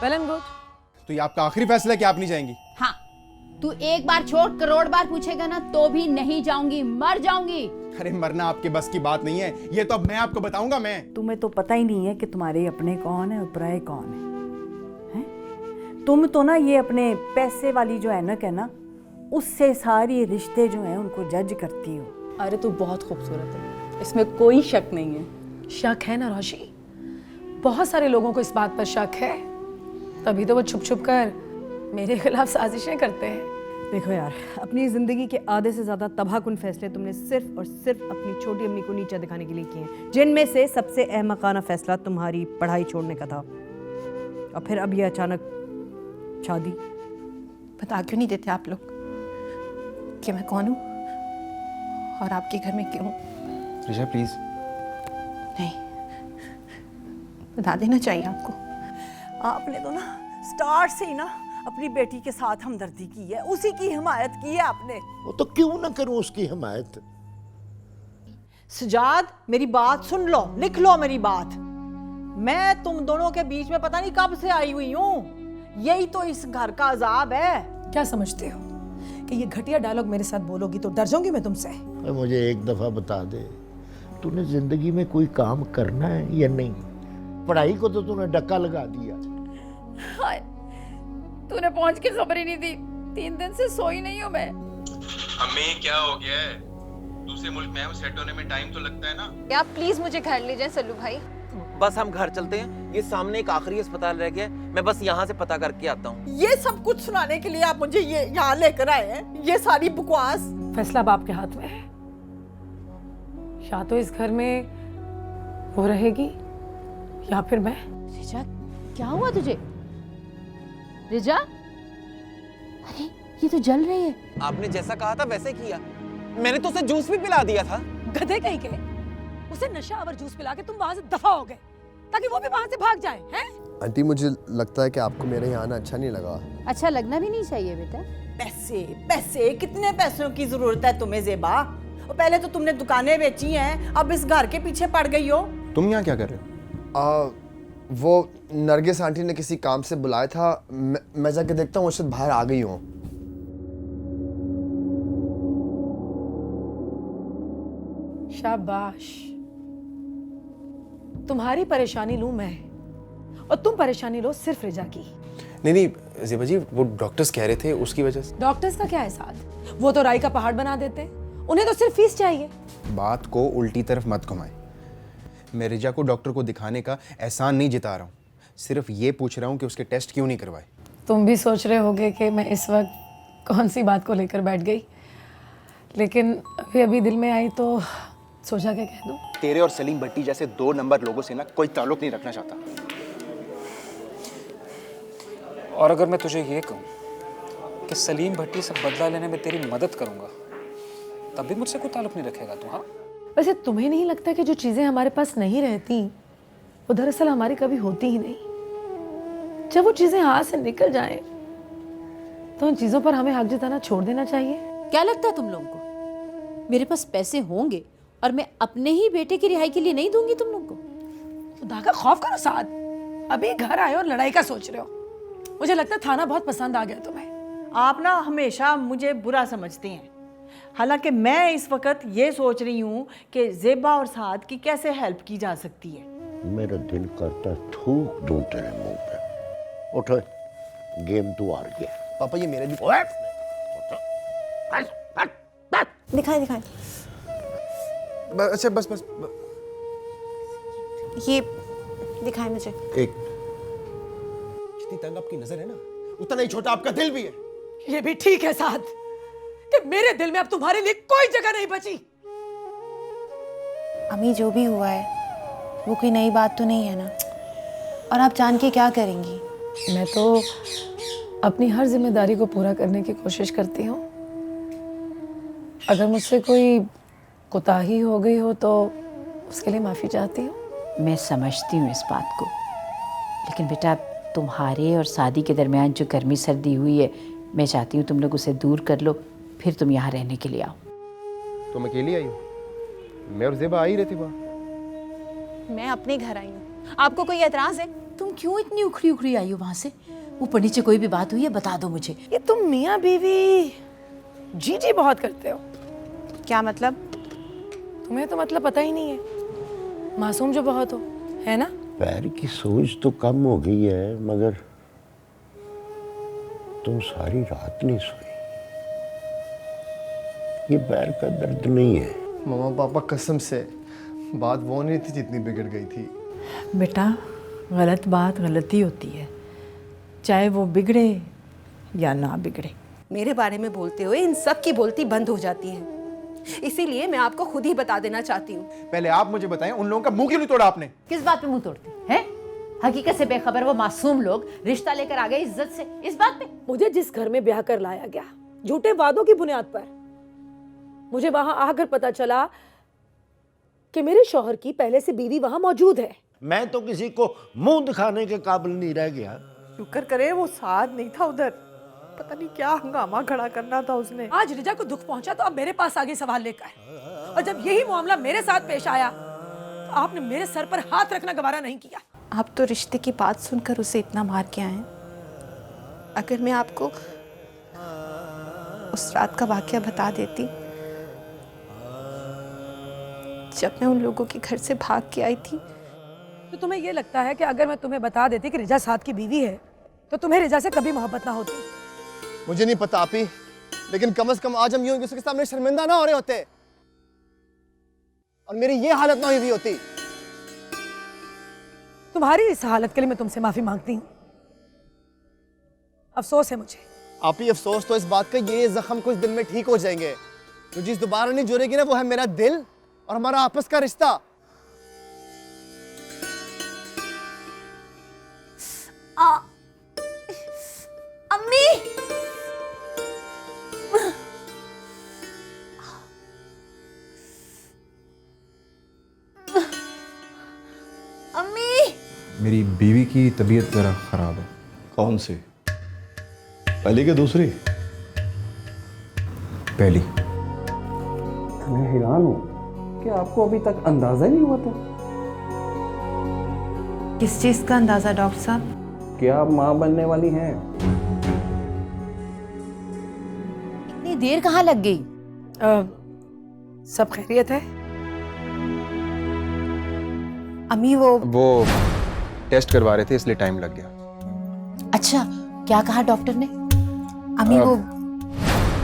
Well and good. तो ये आपका आखिरी फैसला है कि आप नहीं जाएंगी? हाँ, तू एक बार छोड़ करोड़ बार पूछेगा ना तो भी नहीं जाऊंगी, मर जाऊंगी। अरे मरना आपके बस की बात नहीं है, ये तो अब मैं आपको बताऊंगा। मैं तुम्हें तो पता ही नहीं है कि तुम्हारे अपने कौन है और पराए कौन है, हैं? तुम तो ना ये अपने पैसे वाली जो ऐनक है ना, उससे सारी रिश्ते जो हैं उनको जज करती हो। अरे तू बहुत खूबसूरत है, इसमें कोई शक नहीं है। शक है ना रोशी, बहुत सारे लोगों को इस बात पर शक है, तभी तो वो छुप छुप कर मेरे खिलाफ साजिशें करते हैं। देखो यार, अपनी ज़िंदगी के आधे से ज़्यादा तबाहकुन फैसले तुमने सिर्फ और सिर्फ अपनी छोटी अम्मी को नीचा दिखाने के लिए किए हैं, जिनमें से सबसे अहमकाना फैसला तुम्हारी पढ़ाई छोड़ने का था। और फिर अब ये अचानक शादी। बता क्यों नहीं देते आप लोग कि मैं कौन हूँ और आपके घर में क्यों हूँ? ऋषा प्लीज। नहीं, बता देना चाहिए आपको। आपने तो ना स्टार्ट से ही ना अपनी बेटी के साथ हमदर्दी की है, उसी की हिमायत की है आपने। वो तो क्यों ना करूं उसकी हिमायत। सजाद, मेरी बात सुन लो, लिख लो मेरी बात। मैं तुम दोनों के बीच में पता नहीं कब से आई हुई हूँ, यही तो इस घर का अजाब है। क्या समझते हो कि ये घटिया डायलॉग मेरे साथ बोलोगी तो डर जाऊंगी मैं तुमसे? मुझे एक दफा बता दे, तूने जिंदगी में कोई काम करना है या नहीं? पढ़ाई को तो तूने डक्का लगा दिया। हाय, तूने पहुंच के खबर ही नहीं दी। 3 दिन से सोई नहीं हूँ मैं। अम्मी क्या हो गया है? दूसरे मुल्क में हम सेट होने में टाइम तो लगता है ना। क्या आप प्लीज मुझे घर ले जाएं सल्लू भाई? बस हम घर चलते हैं, ये सामने एक आखिरी अस्पताल रह गया, मैं बस यहाँ से पता करके आता हूँ। ये सब कुछ सुनाने के लिए आप मुझे ये यहाँ लेकर आए हैं, ये सारी बकवास। फैसला अब आपके हाथ में है, या तो इस घर में वो रहेगी या फिर मैं। रिजा, क्या हुआ तुझे? रिजा, अरे ये तो जल रही है। आपने जैसा कहा था वैसे किया, मैंने तो उसे जूस भी पिला दिया था। गधे कहीं के, उसे नशा और जूस पिला के तुम वहां से दफा हो गए ताकि वो भी वहां से भाग जाए, हैं? आंटी मुझे लगता है कि आपको मेरे यहाँ आना अच्छा नहीं लगा। अच्छा लगना भी नहीं चाहिए बेटा। पैसे पैसे, कितने पैसों की जरूरत है तुम्हें ज़ेबा? और पहले तो तुमने दुकानें बेची हैं, अब इस घर के पीछे पड़ गई हो। तुम यहाँ क्या कर रहे हो? वो नरगिस आंटी ने किसी काम से बुलाया था, मैं जाके देखता हूँ, शायद बाहर आ गई हूँ। शाबाश, तुम्हारी परेशानी लूं मैं और तुम परेशानी लो सिर्फ रिजा की। नहीं ज़ेबा जी, वो डॉक्टर्स कह रहे थे उसकी वजह से। डॉक्टर्स का क्या है साथ, वो तो राई का पहाड़ बना देते हैं, उन्हें तो सिर्फ फीस चाहिए। बात को उल्टी तरफ मत घुमाएं। मैं रिजा को डॉक्टर को दिखाने का एहसान नहीं जिता रहा हूँ, सिर्फ ये पूछ रहा हूँ कि उसके टेस्ट क्यों नहीं करवाए। तुम भी सोच रहे होगे कि मैं इस वक्त कौन सी बात को लेकर बैठ गई, लेकिन अभी दिल में आई तो सोचा क्या कह दूं। तेरे और सलीम भट्टी जैसे 2 नंबर लोगों से ना कोई ताल्लुक नहीं रखना चाहता। और अगर मैं तुझे ये कहूँ कि सलीम भट्टी से बदला लेने में तेरी मदद करूँगा, तब भी मुझसे कोई ताल्लुक नहीं रखेगा तू? हाँ, वैसे तुम्हें नहीं लगता कि जो चीज़ें हमारे पास नहीं रहती वो दरअसल हमारी कभी होती ही नहीं? जब वो चीज़ें हाथ से निकल जाएं तो उन चीज़ों पर हमें हक जताना छोड़ देना चाहिए। क्या लगता है तुम लोगों को मेरे पास पैसे होंगे और मैं अपने ही बेटे की रिहाई के लिए नहीं दूंगी तुम लोगों को? खुदा का खौफ करो साथ, अभी घर आए और लड़ाई का सोच रहे हो। मुझे लगता है थाना बहुत पसंद आ गया तुम्हें। आप ना हमेशा मुझे बुरा समझते हैं, हालांकि मैं इस वक्त ये सोच रही हूँ कि ज़ेबा और साद की कैसे हेल्प की जा सकती है। मेरा दिल करता थूक दूं तेरे मुंह पे। उठ, गेम तू हार गया। पापा ये मेरे भी। दिखाए दिखाए। अच्छा बस। ये दिखाए मुझे। एक जितनी तंग आपकी नजर है ना, उतना ही छोटा आपका दिल भी है। ये भी ठीक है साथ कि मेरे दिल में अब तुम्हारे लिए कोई जगह नहीं बची। अम्मी, जो भी हुआ है वो कोई नई बात तो नहीं है ना? और आप जान के क्या करेंगी? मैं तो अपनी हर जिम्मेदारी को पूरा करने की कोशिश करती हूँ। अगर मुझसे कोई कोताही हो गई हो तो उसके लिए माफ़ी चाहती हूँ। मैं समझती हूँ इस बात को, लेकिन बेटा तुम्हारे और शादी के दरमियान जो गर्मी सर्दी हुई है, मैं चाहती हूँ तुम लोग उसे दूर कर लो, फिर तुम यहाँ रहने के लिए आओ। तुम अकेली आई हो? मैं और ज़ेबा आ ही रहे थे बाहर। मैं अपने घर आई हूँ, आपको कोई एतराज़ है? तुम क्यों इतनी उखड़ी उखड़ी आई हो वहाँ से? ऊपर नीचे कोई भी बात हुई है बता दो मुझे। ये तुम मियाँ बीवी जी जी बहुत करते हो। क्या मतलब? तुम्हें तो मतलब पता ही नहीं है, मासूम जो बहुत हो, है ना? पैर की सोच तो कम हो गई है, मगर तुम सारी रात नहीं सोई। ये पैर का दर्द नहीं है। मम्मा पापा कसम से बात वो नहीं थी जितनी बिगड़ गई थी। बेटा गलत बात गलती होती है, चाहे वो बिगड़े या ना बिगड़े। मेरे बारे में बोलते हुए इन सब की बोलती बंद हो जाती है, इसीलिए मैं आपको खुद ही बता देना चाहती हूँ। पहले आप मुझे बताएं, उन लोगों का मुंह क्यों नहीं तोड़ा आपने? किस बात पे मुंह तोड़ती है? हकीकत से बेखबर वो मासूम लोग रिश्ता लेकर आ गए इज्जत से, इस बात पे? मुझे जिस घर में ब्याह कर लाया गया झूठे वादों की बुनियाद पर, मुझे वहां आकर पता चला कि मेरे शौहर की पहले से बीवी वहां मौजूद है। मैं तो किसी को मुंह दिखाने के काबिल नहीं रह गया। शुक्र करे वो साथ नहीं था उधर, पता नहीं क्या हंगामा खड़ा करना था उसने। आज रिजा को दुख पहुंचा तो अब मेरे पास आगे सवाल लेकर, और जब यही मामला मेरे साथ पेश आया तो आपने मेरे सर पर हाथ रखना गवारा नहीं किया। आप तो रिश्ते की बात सुनकर उसे इतना मार के आए हैं। अगर मैं आपको उस रात का वाकया बता देती जब मैं उन लोगों के घर से भाग के आई थी। तो तुम्हें ये लगता है कि अगर मैं तुम्हें बता देती कि रिजा साथ की बीवी है तो तुम्हें रिजा से कभी मोहब्बत ना होती? मुझे नहीं पता आपी, लेकिन कम से कम आज हम यूं किसी के सामने शर्मिंदा ना हो रहे होते और मेरी ये हालत ना हुई होती। तुम्हारी इस हालत के लिए मैं तुमसे माफी मांगती हूँ। अफसोस है मुझे। आपी अफसोस तो इस बात का ये जख्म कुछ दिन में ठीक हो जाएंगे। जो चीज दोबारा नहीं जुड़ेगी ना वो है मेरा दिल और हमारा आपस का रिश्ता। अम्मी अम्मी मेरी बीवी की तबीयत जरा खराब है। कौन सी, पहली के दूसरी? पहली। मैं हैरान हूँ कि आपको अभी तक अंदाजा नहीं हुआ था। किस चीज का अंदाजा डॉक्टर साहब? कि आप माँ बनने वाली हैं। इतनी देर कहाँ लग गई? सब खैरियत है? अम्मी वो टेस्ट करवा रहे थे इसलिए टाइम लग गया। अच्छा, क्या कहा डॉक्टर ने? अम्मी वो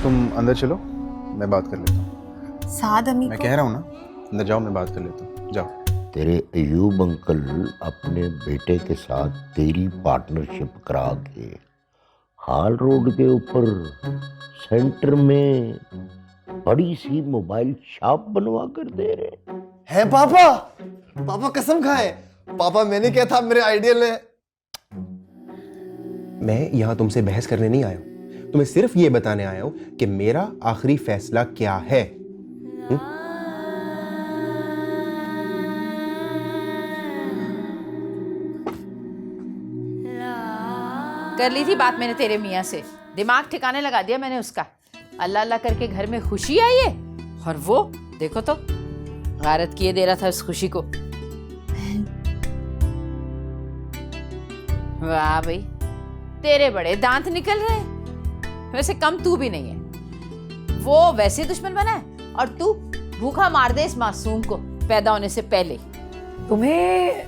तुम अंदर चलो, मैं बात कर लेता हूँ। साद अम्मी मैं को कह रहा हूँ ना, अंदर जाओ, मैं बात कर लेता हूँ, जाओ। तेरे अयूब अंकल अपने बेटे के साथ तेरी पार्टनरशिप करा के हाल रोड के ऊपर सेंटर में बड़ी सी मोबाइल शॉप बनवा कर दे रहे हैं। पापा पापा कसम खाए, पापा मैंने क्या था मेरे आइडियल है। मैं यहाँ तुमसे बहस करने नहीं आया हूँ, तुम्हें सिर्फ ये बताने आया हूँ कि मेरा आखिरी फैसला क्या है। कर ली थी बात मैंने तेरे मियाँ से, दिमाग ठिकाने लगा दिया मैंने उसका। अल्लाह अल्लाह करके घर में खुशी आई है और वो देखो तो गारत किए दे रहा था उस खुशी को। वाह भाई, तेरे बड़े दांत निकल रहे हैं। वैसे कम तू भी नहीं है, वो वैसे दुश्मन बना है और तू भूखा मार दे इस मासूम को पैदा होने से पहले। तुम्हें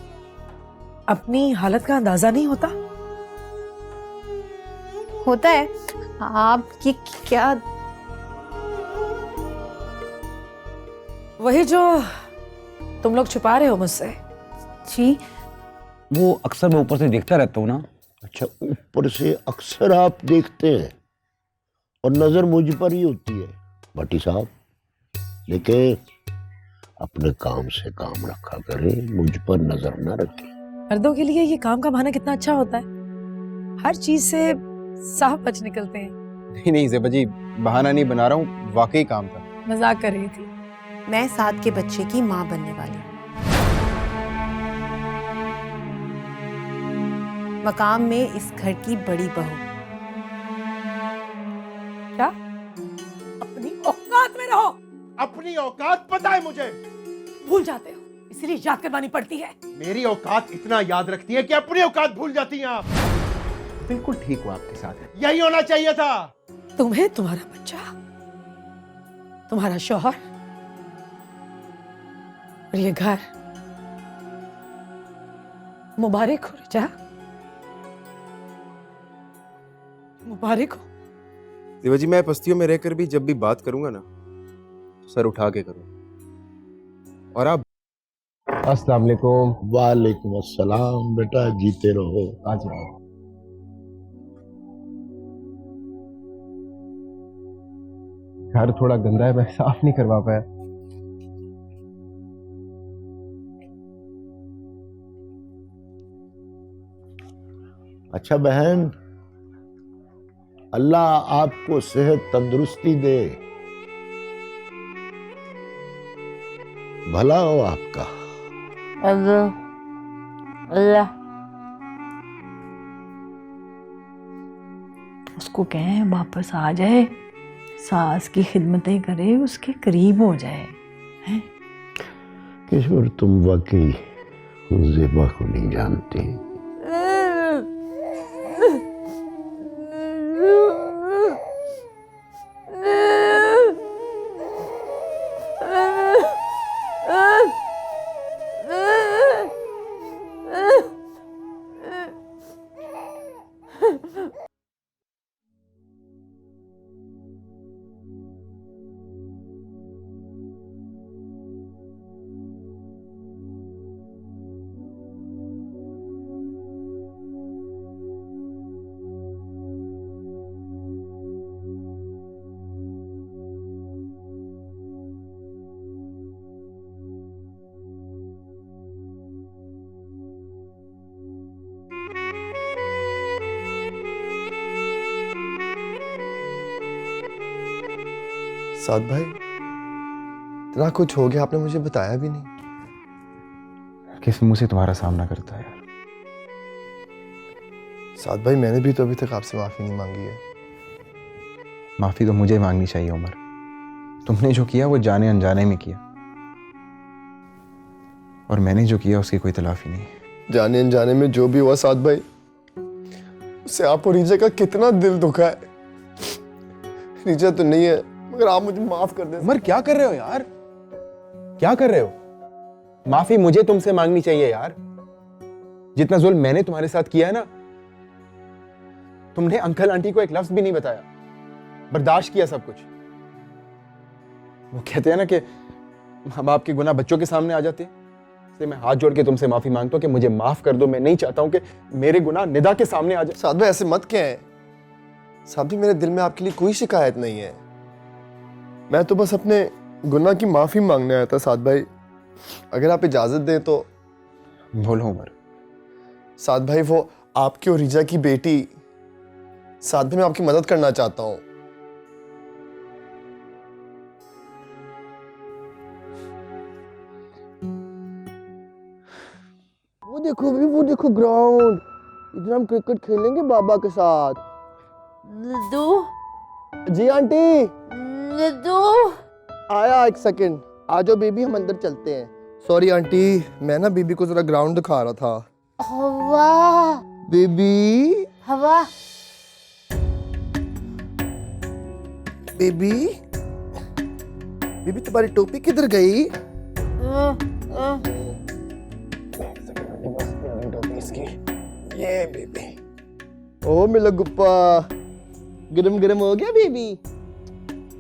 अपनी हालत का अंदाजा नहीं होता? होता है। आप ये क्या? वही जो तुम लोग छुपा रहे हो मुझसे। जी वो अक्सर मैं ऊपर से देखता रहता हूँ ना। अच्छा, ऊपर से अक्सर आप देखते हैं और नजर मुझ पर ही होती है भट्टी साहब, लेकिन अपने काम से काम रखा करें, मुझ पर नजर ना रखें। मर्दों के लिए ये काम का बहाना कितना अच्छा होता है। हर चीज से साफ बच निकलते हैं। नहीं नहीं ज़ेबा जी, बहाना नहीं बना रहा हूँ, वाकई काम था। मजाक कर रही थी। मैं साथ के बच्चे की माँ बनने वाली हूँ। मकाम में इस घर की बड़ी बहू। क्या? अपनी औकात में रहो। अपनी औकात पता है मुझे। भूल जाते हो, इसलिए याद करवानी पड़ती है। मेरी औकात इतना याद रखती है कि अपनी औकात भूल जाती हैं आप। बिल्कुल ठीक हो आपके साथ। यही होना चाहिए था। तुम्हें तुम्हारा बच्चा, तुम्हारा शौहर और ये घर मुबारक हो रिचा, मुबारक हो। ज़ेबा जी, मैं बस्तियों में रहकर भी जब भी बात करूंगा ना, तो सर उठा के करूँ। और आप अस्सलाम वालेकुम। वालेकुम अस्सलाम। बेटा जीते रहो। आज आओ। घर थोड़ा गंदा है, मैं साफ नहीं करवा पाया। अच्छा बहन, अल्लाह आपको सेहत तंदुरुस्ती दे, भला हो आपका। अल्लाह उसको कहें वापस आ जाए, सास की खिदमतें करे, उसके करीब हो जाए। हैं? किशोर, तुम वाकई ज़ेबा को नहीं जानती। साद भाई, इतना कुछ हो गया, आपने मुझे बताया भी नहीं। किस मुंह से तुम्हारा सामना करता है? साद भाई, मैंने भी तो अभी तक आपसे माफी नहीं मांगी है। माफी तो मुझे मांगनी चाहिए उमर। तुमने जो किया वो जाने अनजाने में किया, और मैंने जो किया उसकी कोई तलाफी नहीं। जाने अनजाने में जो भी हुआ साद भाई, उससे आप और रीजा का कितना दिल दुखा है। रीजा तो नहीं है, मगर आप मुझे माफ कर दें। उमर, क्या कर रहे हो यार? क्या कर रहे हो? माफी मुझे तुमसे मांगनी चाहिए यार। जितना जुल्म मैंने तुम्हारे साथ किया है ना, तुमने अंकल आंटी को एक लफ्ज भी नहीं बताया, बर्दाश्त किया सब कुछ। वो कहते हैं ना कि माँ बाप के गुनाह बच्चों के सामने आ जाते हैं, इसलिए मैं हाथ जोड़ के तुमसे माफी मांगता हूं कि मुझे माफ कर दो। मैं नहीं चाहता हूं कि मेरे गुनाह निदा के सामने आ जाए। साद भाई, ऐसे मत कहें। साद भाई, मेरे दिल में आपके लिए कोई शिकायत नहीं है। मैं तो बस अपने गुनाह की माफी मांगने आया था साद भाई। अगर आप इजाजत दें तो। बोलो उमर। साद भाई, वो आपकी और रीजा की बेटी, साद भाई मैं आपकी मदद करना चाहता हूं। वो देखो ग्राउंड, इधर हम क्रिकेट खेलेंगे बाबा के साथ। जी आंटी। आया, एक सेकंड। आ जाओ बेबी, हम अंदर चलते हैं। सॉरी आंटी, मैं ना बेबी को जरा ग्राउंड दिखा रहा था। हवा। बेबी। हवा। बेबी। बेबी, तुम्हारी टोपी किधर गई? ये बेबी। ओ मेरा गुप्पा, गरम गरम हो गया बेबी।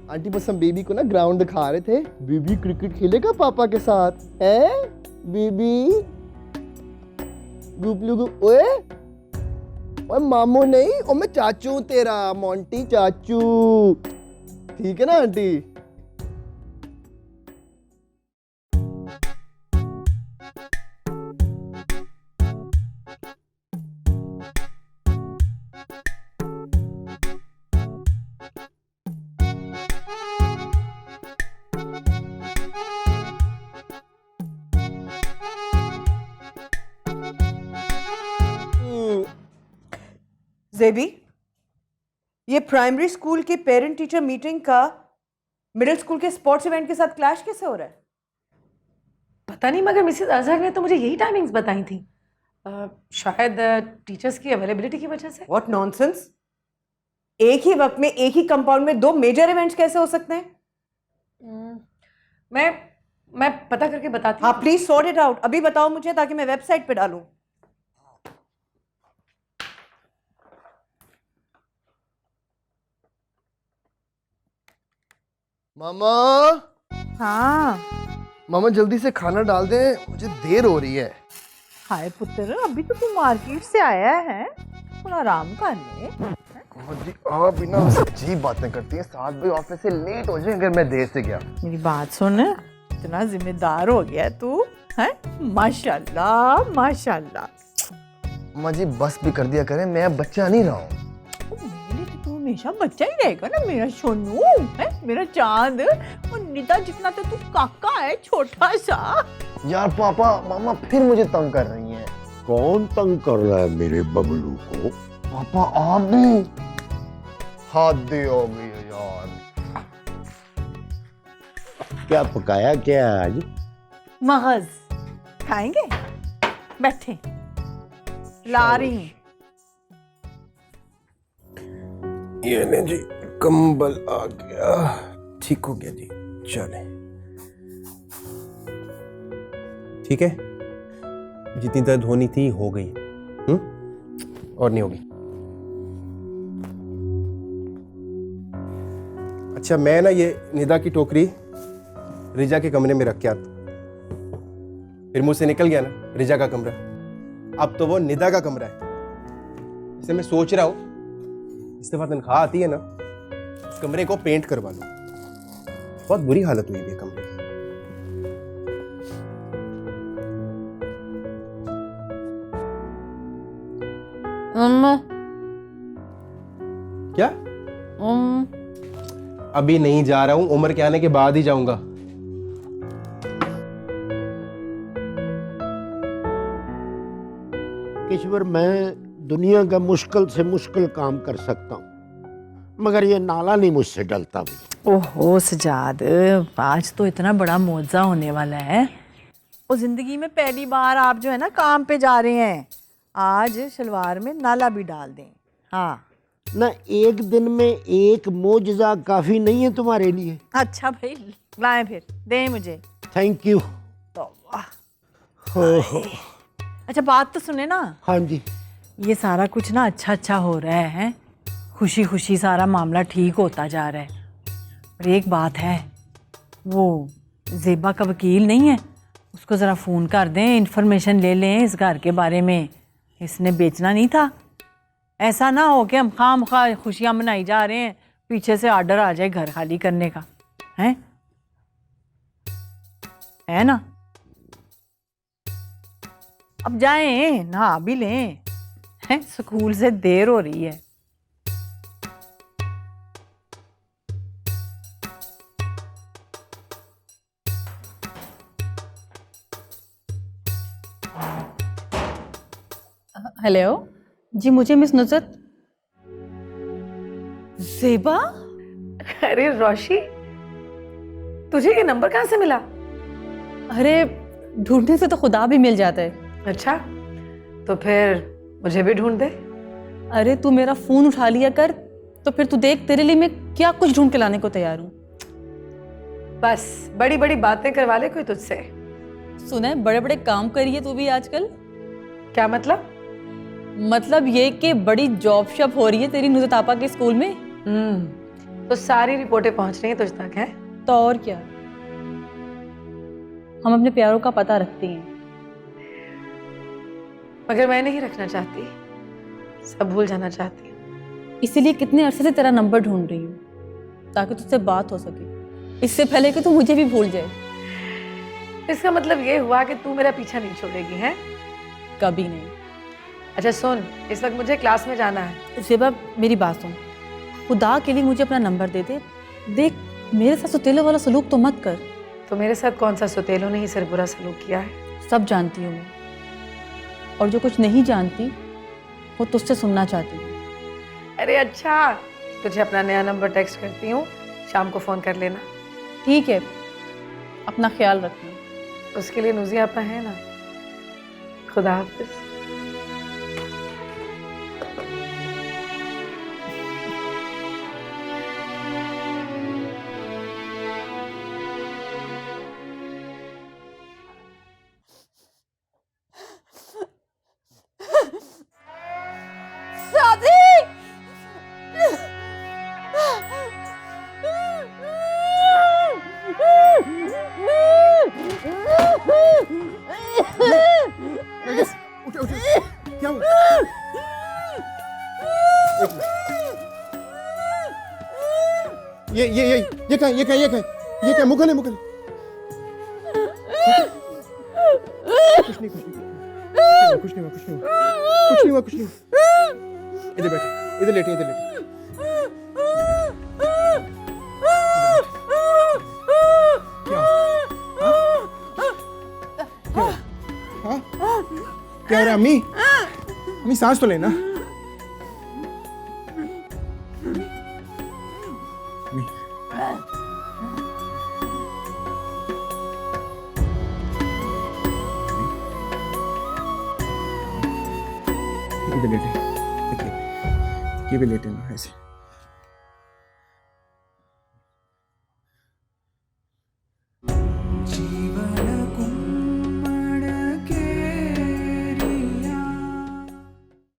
आंटी बस हम बेबी को ना ग्राउंड दिखा रहे थे। बेबी क्रिकेट खेलेगा पापा के साथ, है बेबी? गुपलू गुप। ओए ओए मामू नहीं, ओ मैं चाचू हूं तेरा, मोंटी चाचू। ठीक है ना आंटी? जेबी, ये प्राइमरी स्कूल की पेरेंट टीचर मीटिंग का मिडिल स्कूल के स्पोर्ट्स इवेंट के साथ क्लैश कैसे हो रहा है? पता नहीं, मगर मिसेस अजहर ने तो मुझे यही टाइमिंग्स बताई थी। शायद टीचर्स की अवेलेबिलिटी की वजह से। What nonsense! एक ही वक्त में एक ही कंपाउंड में 2 मेजर इवेंट्स कैसे हो सकते हैं? मैं पता करके बताती हूँ। हाँ प्लीज सॉर्ट इट आउट, अभी बताओ मुझे ताकि मैं वेबसाइट पे डालूं। मामा, हाँ मामा जल्दी से खाना डाल दे, मुझे देर हो रही है। हाय पुत्र, अभी तो तू मार्केट से आया है, थोड़ा आराम कर ले। जी आप बिना अजीब बातें करती हैं। 7 बजे ऑफिस से लेट हो जाए अगर मैं देर से गया। मेरी बात सुन, इतना जिम्मेदार हो गया तू है, माशाल्लाह माशाल्लाह। माँ जी बस भी कर दिया करें, मैं अब बच्चा नहीं रहा हूँ। मेरे लिए तो तू हमेशा बच्चा ही रहेगा ना, मेरा सोनू है, मेरा चांद। और निदा जितना तो तू काका है, छोटा सा। यार पापा मामा फिर मुझे तंग कर रही हैं। कौन तंग कर रहा है मेरे बबलू को? पापा आप भी हद हो गई है यार। क्या पकाया क्या आज? मगज खाएंगे? बैठे, ला रही हूँ। ये ले जी, कंबल आ गया, ठीक हो गया जी, चले। ठीक है, जितनी दर्द होनी थी हो गई, और नहीं होगी। अच्छा मैं ना ये निदा की टोकरी रिजा के कमरे में रख के आता, फिर मुझसे निकल गया ना रिजा का कमरा, अब तो वो निदा का कमरा है। इसे मैं सोच रहा हूँ इस दफा तनख्वाह आती है ना, इस कमरे को पेंट करवा लो। बहुत बुरी हालत हुई है कमरे की। क्या? अभी नहीं जा रहा हूं, उम्र के आने के बाद ही जाऊंगा। ईश्वर, मैं दुनिया का मुश्किल से मुश्किल काम कर सकता हूँ, मगर ये नाला नहीं मुझसे डलता भी। ओहो सजाद, आज तो इतना बड़ा मौजा होने वाला है। और जिंदगी में पहली बार आप जो है ना काम पे जा रहे हैं, आज शलवार में नाला भी डाल दें। हाँ ना, एक दिन में एक मोजज़ा काफी नहीं है तुम्हारे लिए? अच्छा भाई, लाएं फिर, दें मुझे। Thank you. अच्छा बात तो सुने ना। हाँ जी। ये सारा कुछ ना अच्छा अच्छा हो रहा है, खुशी खुशी सारा मामला ठीक होता जा रहा है। और एक बात है, वो ज़ेबा का वकील नहीं है, उसको ज़रा फ़ोन कर दें, इन्फॉर्मेशन ले लें इस घर के बारे में। इसने बेचना नहीं था। ऐसा ना हो कि हम खामखा खुशियाँ मनाई जा रहे हैं, पीछे से ऑर्डर आ जाए घर खाली करने का। है ना? अब जाएं, नहा भी लें, हैं, स्कूल से देर हो रही है। हेलो जी, मुझे मिस नुसरत। ज़ेबा, अरे रोशी, तुझे ये नंबर कहाँ से मिला? अरे ढूंढने से तो खुदा भी मिल जाता है। अच्छा, तो फिर मुझे भी ढूंढ दे। अरे तू मेरा फोन उठा लिया कर, तो फिर तू देख तेरे लिए मैं क्या कुछ ढूंढ के लाने को तैयार हूँ। बस बड़ी बड़ी बातें करवा ले कोई तुझसे। सुना है बड़े बड़े काम करिए तू भी आजकल। क्या मतलब? मतलब ये कि बड़ी जॉब शॉप हो रही है तेरी नुसरत आपा के स्कूल में। तो सारी रिपोर्टें पहुंच रही हैं तुझ तक, है? तो और क्या, हम अपने प्यारों का पता रखती हैं। मगर मैं नहीं रखना चाहती, सब भूल जाना चाहती हूँ। इसीलिए कितने अरसे से तेरा नंबर ढूंढ रही हूँ, ताकि तुझसे बात हो सके, इससे पहले कि तू मुझे भी भूल जाए। इसका मतलब ये हुआ कि तू मेरा पीछा नहीं छोड़ेगी, है? कभी नहीं। अच्छा सुन, इस वक्त मुझे क्लास में जाना है। ज़ेबा मेरी बात सुन, खुदा के लिए मुझे अपना नंबर दे दे। देख, मेरे साथ सुतेलों वाला सलूक तो मत कर। तो मेरे साथ कौन सा सुतेलों ने ही सिर्फ बुरा सलूक किया है? सब जानती हूँ मैं, और जो कुछ नहीं जानती वो तुझसे सुनना चाहती हूँ। अरे अच्छा, तुझे अपना नया नंबर टेक्स्ट करती हूँ, शाम को फोन कर लेना। ठीक है, अपना ख्याल रखना। उसके लिए नुज़ी आपा है ना। खुदा हाफिज। क्या हुआ? ये कहाँ मुगल है मुगल। कुछ नहीं हुआ। इधर बैठे, इधर लेटे। क्या हो रहा है अम्मी? अम्मी सांस तो लेना। इधर लेटे, ये भी लेटे ना ऐसे।